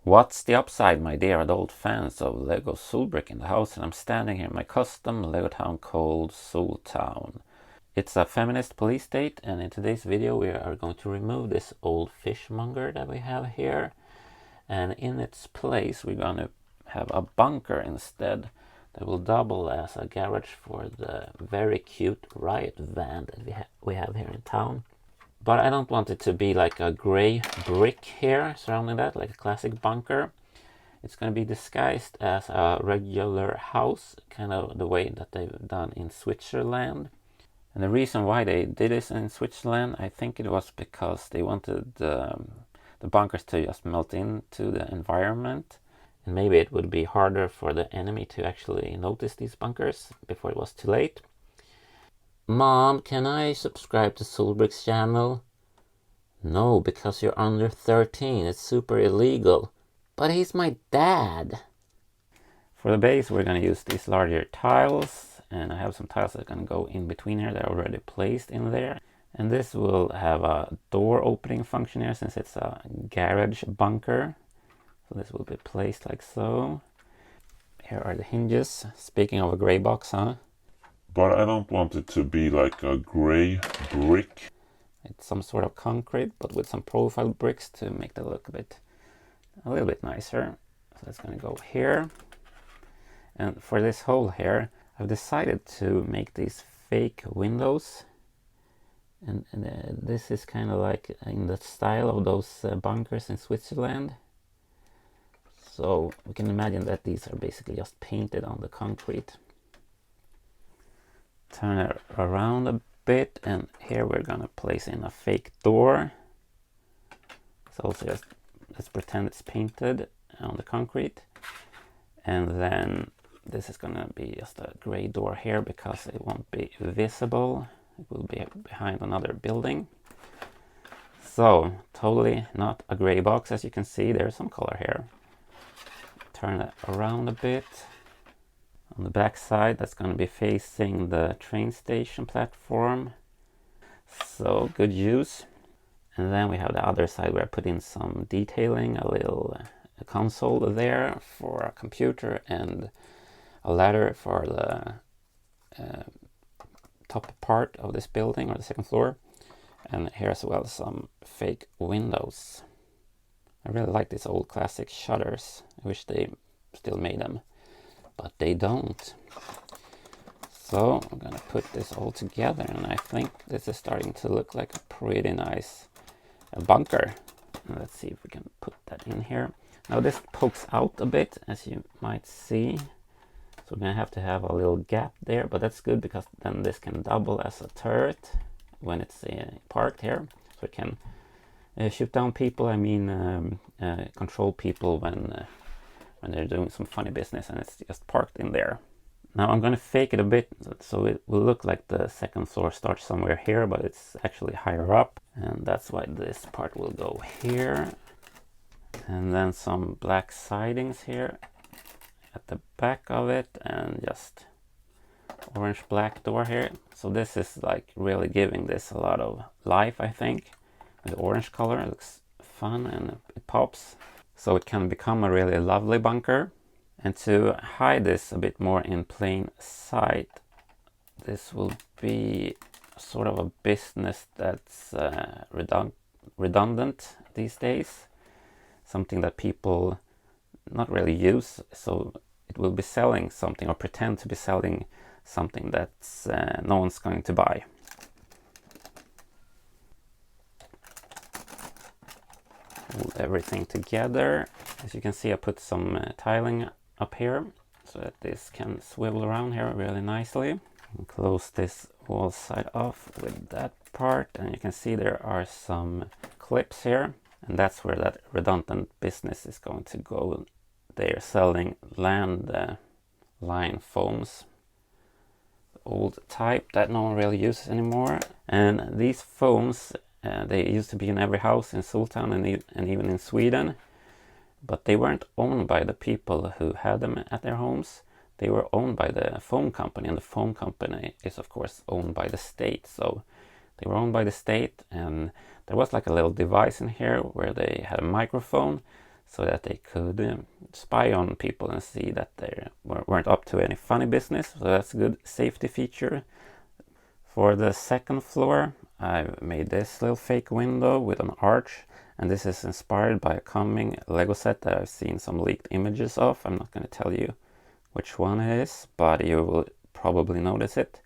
What's the upside, my dear adult fans of Lego Solbrick in the house? And I'm standing here in my custom Lego town called Soltown. It's a feminist police state, and in today's video we are going to remove this old fishmonger that we have here, and in its place we're going to have a bunker instead that will double as a garage for the very cute riot van that we have here in town. But I don't want it to be like a gray brick here surrounding that, like a classic bunker. It's going to be disguised as a regular house, kind of the way that they've done in Switzerland. And the reason why they did this in Switzerland, I think it was because they wanted the bunkers to just melt into the environment. And maybe it would be harder for the enemy to actually notice these bunkers before it was too late. Mom, can I subscribe to Solbrick's channel? No, because you're under 13. It's super illegal. But he's my dad. For the base, we're going to use these larger tiles. And I have some tiles that are going to go in between here. They're already placed in there. And this will have a door opening function here since it's a garage bunker. So this will be placed like so. Here are the hinges. Speaking of a gray box, huh? But I don't want it to be like a gray brick. It's some sort of concrete, but with some profile bricks to make that look a little bit nicer. So that's going to go here. And for this hole here, I've decided to make these fake windows. And this is kind of like in the style of those bunkers in Switzerland. So we can imagine that these are basically just painted on the concrete. Turn it around a bit, and here we're gonna place in a fake door. So also just let's pretend it's painted on the concrete, and then this is gonna be just a gray door here because it won't be visible. It will be behind another building. So totally not a gray box. As you can see, there's some color here. Turn it around a bit. On the back side, that's going to be facing the train station platform. So good use. And then we have the other side where I put in some detailing, a little console there for a computer and a ladder for the top part of this building, or the second floor. And here as well some fake windows. I really like these old classic shutters. I wish they still made them, but they don't. So I'm gonna put this all together, and I think this is starting to look like a pretty nice bunker. Let's see if we can put that in here. Now this pokes out a bit, as you might see. So we're gonna have to have a little gap there, but that's good because then this can double as a turret when it's parked here. So it can shoot down people, control people when they're doing some funny business and it's just parked in there. Now I'm going to fake it a bit so it will look like the second floor starts somewhere here, but it's actually higher up, and that's why this part will go here. And then some black sidings here at the back of it, and just orange black door here. So this is like really giving this a lot of life, I think. The orange color, it looks fun and it pops. So it can become a really lovely bunker. And to hide this a bit more in plain sight, this will be sort of a business that's redundant these days. Something that people not really use. So it will be selling something, or pretend to be selling something that's no one's going to buy. Hold everything together. As you can see, I put some tiling up here so that this can swivel around here really nicely. And close this wall side off with that part, and you can see there are some clips here, and that's where that redundant business is going to go. They are selling land line foams, old type that no one really uses anymore. And these foams, they used to be in every house in Soltown and even in Sweden, but they weren't owned by the people who had them at their homes. They were owned by the foam company, and the foam company is of course owned by the state. So they were owned by the state, and there was like a little device in here where they had a microphone. so that they could spy on people and see that they weren't up to any funny business. So that's a good safety feature. For the second floor, I made this little fake window with an arch, and this is inspired by a coming Lego set that I've seen some leaked images of. I'm not going to tell you which one it is, but you will probably notice it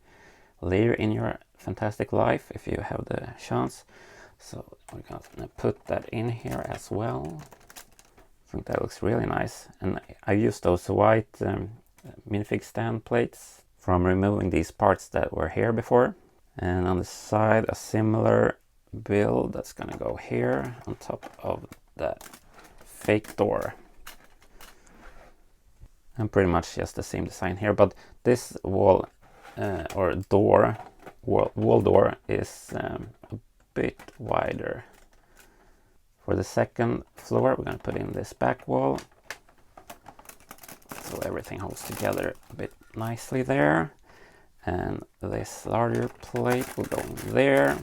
later in your fantastic life if you have the chance. So we're going to put that in here as well. I think that looks really nice. And I used those white minifig stand plates from removing these parts that were here before. And on the side, a similar build that's going to go here on top of that fake door. And pretty much just the same design here, but this wall or door, wall door is a bit wider. For the second floor, we're going to put in this back wall, so everything holds together a bit nicely there. And this larger plate will go in there.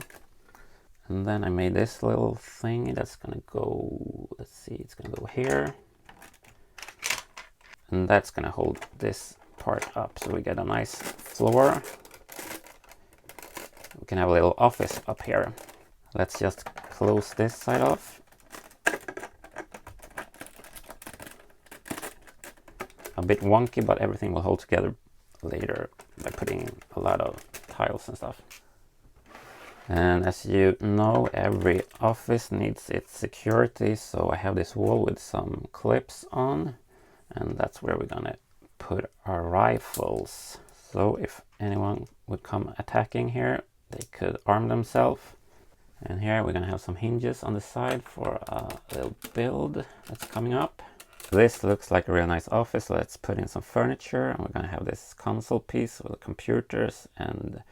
And then I made this little thing that's going to go, let's see, it's going to go here. And that's going to hold this part up, so we get a nice floor. We can have a little office up here. Let's just close this side off. A bit wonky, but everything will hold together later by putting in a lot of tiles and stuff. And as you know, every office needs its security, so I have this wall with some clips on, and that's where we're gonna put our rifles. So if anyone would come attacking here, they could arm themselves. And here we're gonna have some hinges on the side for a little build that's coming up. This looks like a real nice office, so let's put in some furniture, and we're gonna have this console piece with computers and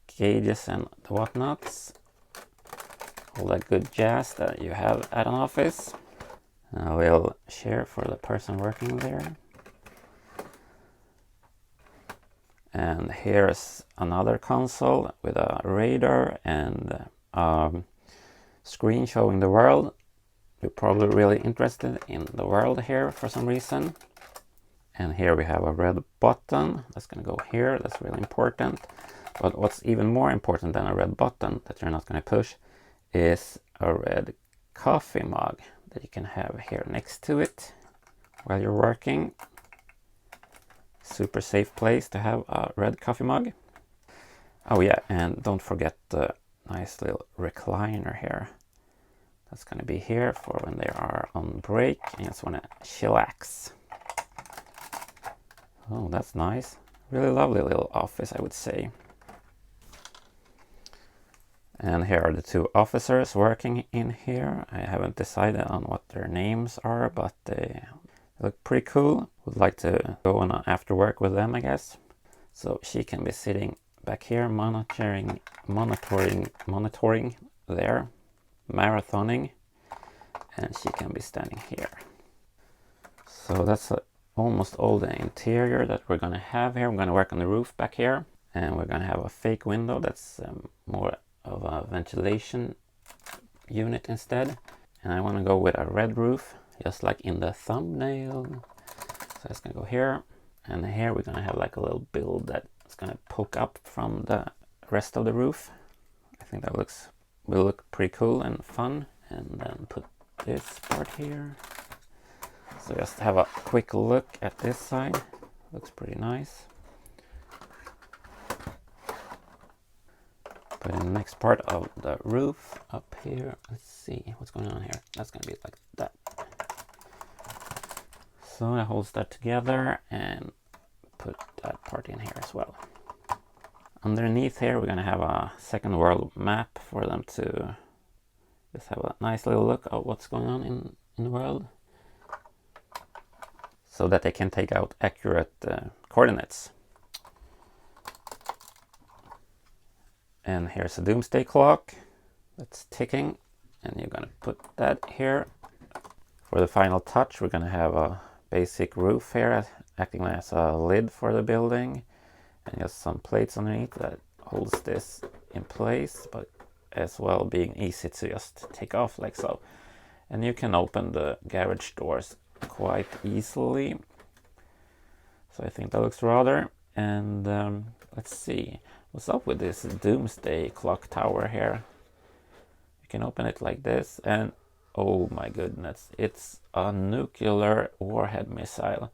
gauges and whatnots. All that good jazz that you have at an office. And a little chair for the person working there. And here's another console with a radar and a screen showing the world. You're probably really interested in the world here for some reason. And here we have a red button that's going to go here. That's really important. But what's even more important than a red button that you're not going to push is a red coffee mug that you can have here next to it while you're working. Super safe place to have a red coffee mug. Oh yeah, and don't forget the nice little recliner here. That's going to be here for when they are on break and you just want to chillax. Oh, that's nice. Really lovely little office, I would say. And here are the two officers working in here. I haven't decided on what their names are, but they look pretty cool. Would like to go on after work with them, I guess. So she can be sitting back here, monitoring there, marathoning, and she can be standing here. So that's almost all the interior that we're gonna have here. I'm gonna work on the roof back here, and we're gonna have a fake window that's more of a ventilation unit instead. And I want to go with a red roof, just like in the thumbnail. So that's gonna go here, and here we're gonna have like a little build that's gonna poke up from the rest of the roof. I think that will look pretty cool and fun. And then put this part here. So just have a quick look at this side. Looks pretty nice. Put in the next part of the roof up here. Let's see what's going on here. That's going to be like that. So that holds that together, and put that part in here as well. Underneath here we're going to have a second world map for them to just have a nice little look at what's going on in the world, so that they can take out accurate coordinates. And here's a Doomsday clock that's ticking, and you're gonna put that here. For the final touch, we're gonna have a basic roof here acting as a lid for the building, and just some plates underneath that holds this in place, but as well being easy to just take off like so. And you can open the garage doors quite easily. So I think that looks rather. And let's see, what's up with this Doomsday clock tower here? You can open it like this, and oh my goodness, it's a nuclear warhead missile.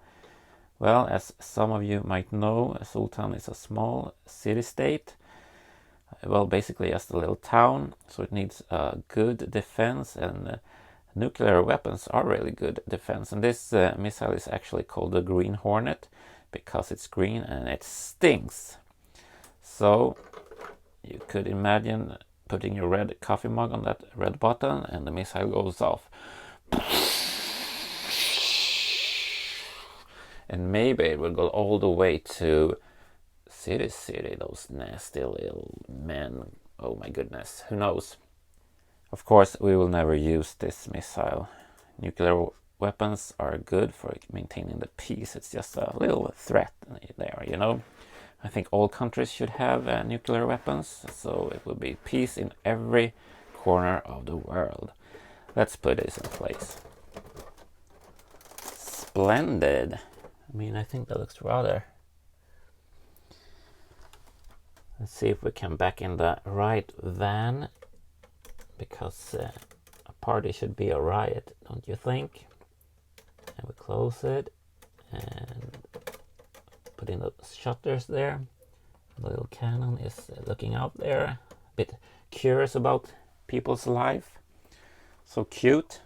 Well, as some of you might know, Soltown is a small city-state. Well, basically just a little town, so it needs a good defense, and nuclear weapons are really good defense. And this missile is actually called the Green Hornet because it's green and it stinks. So you could imagine putting your red coffee mug on that red button and the missile goes off. And maybe it will go all the way to City, those nasty little men. Oh my goodness, who knows? Of course, we will never use this missile. Nuclear weapons are good for maintaining the peace. It's just a little threat there, you know? I think all countries should have nuclear weapons, so it will be peace in every corner of the world. Let's put this in place. Splendid. I mean, I think that looks rather. Let's see if we can back in the right van, because a party should be a riot, don't you think? And we close it and put in the shutters there. The little cannon is looking out there, a bit curious about people's life. So cute.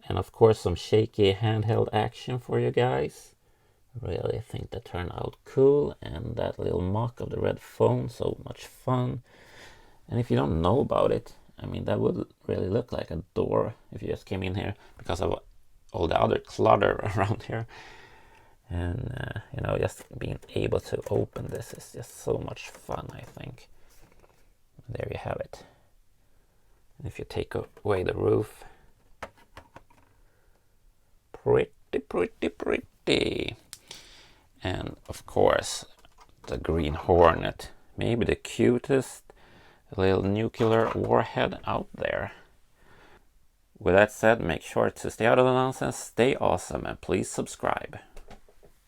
And of course some shaky handheld action for you guys. Really think that turned out cool. And that little mock of the red phone, so much fun. And if you don't know about it, I mean, that would really look like a door if you just came in here, because of all the other clutter around here. And you know, just being able to open this is just so much fun, I think. There you have it. And if you take away the roof, pretty. And of course, the Green Hornet, maybe the cutest little nuclear warhead out there. With that said, make sure to stay out of the nonsense, stay awesome, and please subscribe.